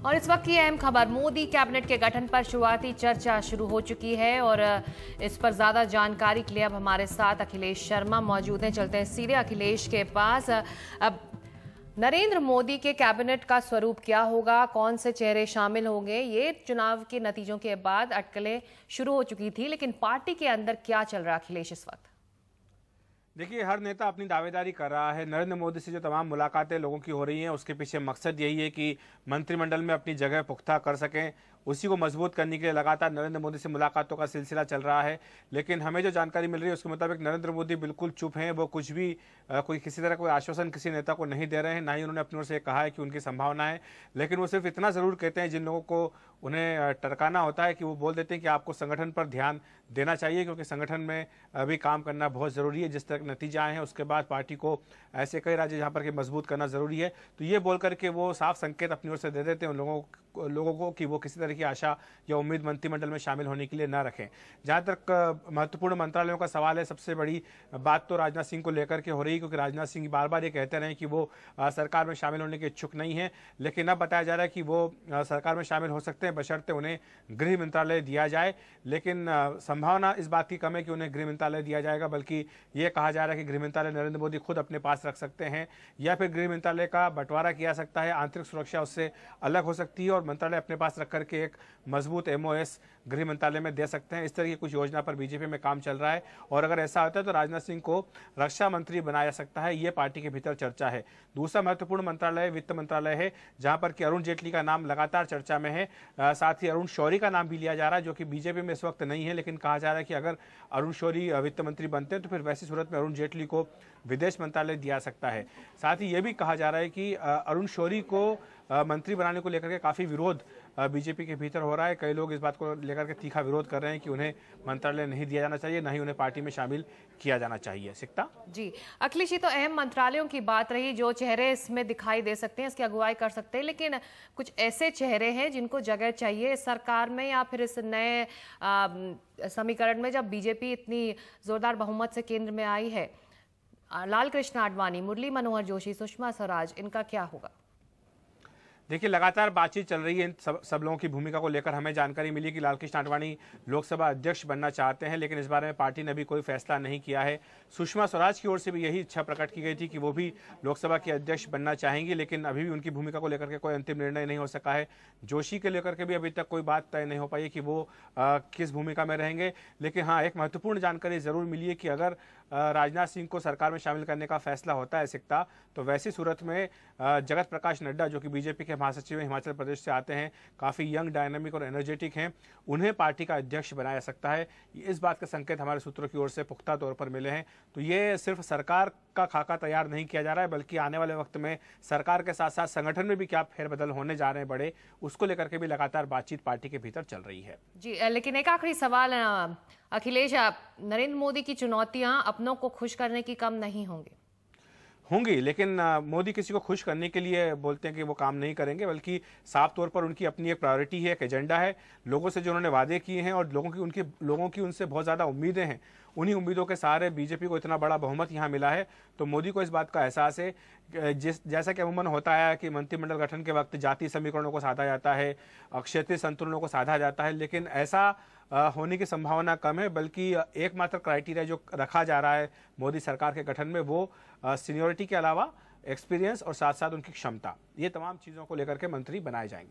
और इस वक्त की अहम खबर, मोदी कैबिनेट के गठन पर शुरुआती चर्चा शुरू हो चुकी है और इस पर ज्यादा जानकारी के लिए अब हमारे साथ अखिलेश शर्मा मौजूद हैं। चलते हैं सीधे अखिलेश के पास। अब नरेंद्र मोदी के कैबिनेट का स्वरूप क्या होगा, कौन से चेहरे शामिल होंगे, ये चुनाव के नतीजों के बाद अटकलें शुरू हो चुकी थी, लेकिन पार्टी के अंदर क्या चल रहा है अखिलेश इस वक्त? देखिए, हर नेता अपनी दावेदारी कर रहा है। नरेंद्र मोदी से जो तमाम मुलाकातें लोगों की हो रही हैं, उसके पीछे मकसद यही है कि मंत्रिमंडल में अपनी जगह पुख्ता कर सकें। उसी को मजबूत करने के लिए लगातार नरेंद्र मोदी से मुलाकातों का सिलसिला चल रहा है। लेकिन हमें जो जानकारी मिल रही है उसके मुताबिक नरेंद्र मोदी बिल्कुल चुप हैं। वो कुछ भी कोई किसी तरह कोई आश्वासन किसी नेता को नहीं दे रहे हैं, ना ही उन्होंने अपनी ओर से कहा है कि उनकी संभावना है। लेकिन वो सिर्फ इतना ज़रूर कहते हैं, जिन लोगों को उन्हें टरकाना होता है, कि वो बोल देते हैं कि आपको संगठन पर ध्यान देना चाहिए, क्योंकि संगठन में अभी काम करना बहुत ज़रूरी है। जिस तरह के नतीजे आए हैं उसके बाद पार्टी को ऐसे कई राज्य जहाँ पर कि मजबूत करना ज़रूरी है। तो ये बोल करके वो साफ संकेत अपनी ओर से दे देते हैं उन लोगों को कि वो किसी तरह की आशा या उम्मीद मंत्रिमंडल में शामिल होने के लिए न रखें। जहाँ तक महत्वपूर्ण मंत्रालयों का सवाल है, सबसे बड़ी बात तो राजनाथ सिंह को लेकर के हो रही है, क्योंकि राजनाथ सिंह बार बार ये कहते रहे कि वो सरकार में शामिल होने के इच्छुक नहीं है। लेकिन अब बताया जा रहा है कि वो सरकार में शामिल हो सकते हैं, बशर्ते उन्हें गृह मंत्रालय दिया जाए। लेकिन संभावना इस बात की कम है कि उन्हें गृह मंत्रालय दिया जाएगा, बल्कि ये कहा जा रहा है कि गृह मंत्रालय नरेंद्र मोदी खुद अपने पास रख सकते हैं, या फिर गृह मंत्रालय का बंटवारा किया सकता है। आंतरिक सुरक्षा उससे अलग हो सकती है और मंत्रालय अपने पास रख करके एक मजबूत MOS गृह मंत्रालय में दे सकते हैं। इस तरह की कुछ योजना पर बीजेपी में काम चल रहा है और अगर ऐसा होता है तो राजनाथ सिंह को रक्षा मंत्री बनाया जा सकता है। ये पार्टी के भीतर चर्चा है। दूसरा महत्वपूर्ण मंत्रालय वित्त मंत्रालय है, जहां पर कि अरुण जेटली का नाम लगातार चर्चा में है। साथ ही अरुण शौरी का नाम भी लिया जा रहा है, जो कि बीजेपी में इस वक्त नहीं है, लेकिन कहा जा रहा है कि अगर अरुण शौरी वित्त मंत्री बनते हैं तो फिर वैसी सूरत में अरुण जेटली को विदेश मंत्रालय दिया सकता है। साथ ही यह भी कहा जा रहा है कि अरुण शौरी को मंत्री बनाने को लेकर के काफी विरोध बीजेपी के भीतर हो रहा है। कई लोग इस बात को लेकर के तीखा विरोध कर रहे हैं कि उन्हें मंत्रालय नहीं दिया जाना चाहिए, ना ही उन्हें पार्टी में शामिल किया जाना चाहिए। सिकता जी, अखिलेश, ये तो अहम मंत्रालयों की बात रही, जो चेहरे इसमें दिखाई दे सकते हैं, इसकी अगुवाई कर सकते हैं, लेकिन कुछ ऐसे चेहरे हैं जिनको जगह चाहिए इस सरकार में या फिर इस नए समीकरण में, जब बीजेपी इतनी जोरदार बहुमत से केंद्र में आई है। लाल कृष्ण आडवाणी, मुरली मनोहर जोशी, सुषमा स्वराज, इनका क्या होगा? देखिए, लगातार बातचीत चल रही है इन सब लोगों की भूमिका को लेकर। हमें जानकारी मिली कि लाल कृष्ण आडवाणी लोकसभा अध्यक्ष बनना चाहते हैं, लेकिन इस बारे में पार्टी ने भी कोई फैसला नहीं किया है। सुषमा स्वराज की ओर से भी यही इच्छा प्रकट की गई थी कि वो भी लोकसभा के अध्यक्ष बनना चाहेंगी, लेकिन अभी भी उनकी भूमिका को लेकर के कोई अंतिम निर्णय नहीं हो सका है। जोशी के लेकर के भी अभी तक कोई बात तय नहीं हो पाई कि वो किस भूमिका में रहेंगे। लेकिन हाँ, एक महत्वपूर्ण जानकारी जरूर मिली है कि अगर राजनाथ सिंह को सरकार में शामिल करने का फैसला होता है सिकता, तो वैसी सूरत में जगत प्रकाश नड्डा, जो कि बीजेपी के महासचिव हिमाचल प्रदेश से आते हैं, काफ़ी यंग, डायनामिक और एनर्जेटिक हैं, उन्हें पार्टी का अध्यक्ष बनाया जा सकता है। इस बात के संकेत हमारे सूत्रों की ओर से पुख्ता तौर पर मिले हैं। तो ये सिर्फ सरकार का खाका तैयार नहीं किया जा रहा है, बल्कि आने वाले वक्त में सरकार के साथ साथ संगठन में भी क्या फेरबदल होने जा रहे हैं बड़े, उसको लेकर के भी लगातार बातचीत पार्टी के भीतर चल रही है। जी, लेकिन एक आखिरी सवाल अखिलेश, नरेंद्र मोदी की चुनौतियां अपनों को खुश करने की कम नहीं होंगी, लेकिन मोदी किसी को खुश करने के लिए बोलते हैं कि वो काम नहीं करेंगे, बल्कि साफ तौर पर उनकी अपनी एक प्रायोरिटी है, एक एजेंडा है। लोगों से जो उन्होंने वादे किए हैं और लोगों की उनसे बहुत ज़्यादा उम्मीदें हैं, उन्हीं उम्मीदों के सहारे बीजेपी को इतना बड़ा बहुमत यहाँ मिला है। तो मोदी को इस बात का एहसास है, जैसा कि अमूमन होता है कि मंत्रिमंडल गठन के वक्त जातीय समीकरणों को साधा जाता है, क्षेत्रीय संतुलनों को साधा जाता है, लेकिन ऐसा होने की संभावना कम है। बल्कि एकमात्र क्राइटेरिया जो रखा जा रहा है मोदी सरकार के गठन में, वो सीनियोरिटी के अलावा एक्सपीरियंस और साथ साथ उनकी क्षमता, ये तमाम चीज़ों को लेकर के मंत्री बनाए जाएंगे।